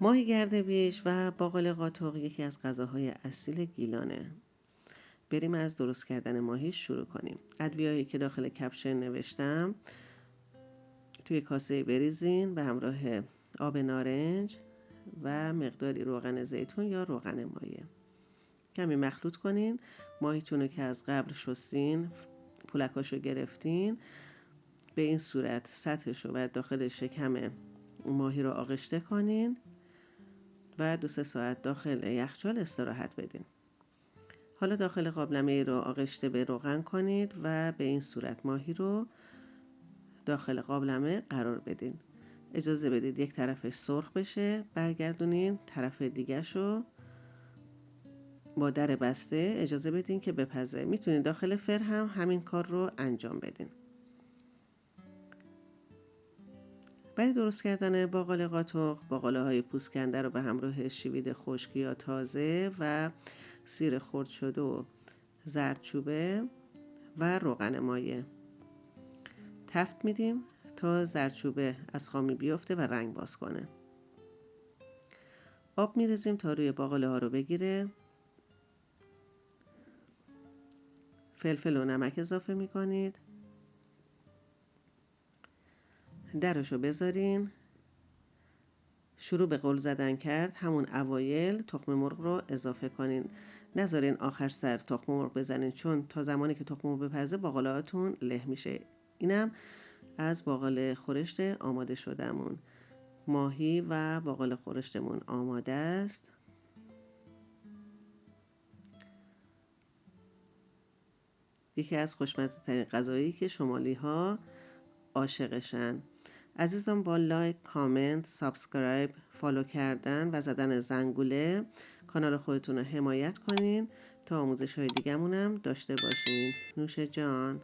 ماهی گرده‌بیش و باقالی قاتق یکی از غذاهای اصیل گیلانه. بریم از درست کردن ماهی شروع کنیم. ادویه‌ای که داخل کپشن نوشتم توی کاسه بریزین به همراه آب نارنج و مقداری روغن زیتون یا روغن مایه. کمی مخلوط کنین. ماهیتون رو که از قبل شستین، پولکاشو گرفتین، به این صورت سطحش رو و داخل شکم ماهی رو آغشته کنین و 2-3 ساعت داخل یخچال استراحت بدین. حالا داخل قابلمه رو آغشته به روغن کنید و به این صورت ماهی رو داخل قابلمه قرار بدین. اجازه بدید یک طرفش سرخ بشه، برگردونین طرف دیگه شو با در بسته اجازه بدین که بپزه. میتونید داخل فر هم همین کار رو انجام بدین. برای درست کردن باقالی قاتق، باقالی‌های پوست کنده رو به همراه شوید خشک یا تازه و سیر خرد شده و زردچوبه و روغن مایه تفت میدیم تا زردچوبه از خامی بیفته و رنگ باز کنه. آب میریزیم تا روی باقالی ها رو بگیره. فلفل و نمک اضافه میکنید. درشو بذارین. شروع به غل زدن کرد. همون اوایل تخم مرغ رو اضافه کنین. نذارین آخر سر تخم مرغ بزنین، چون تا زمانی که تخم مرغ بپزه باقالیاتون له میشه. اینم از باقالی خورشت آماده شدهمون. ماهی و باقالی خورشتمون آماده است. یکی از خوشمزه ترین غذایی که شمالی ها عاشقشن. عزیزان با لایک، کامنت، سابسکرایب، فالو کردن و زدن زنگوله کانال خودتون رو حمایت کنین تا آموزش های دیگه مونم داشته باشین. نوش جان.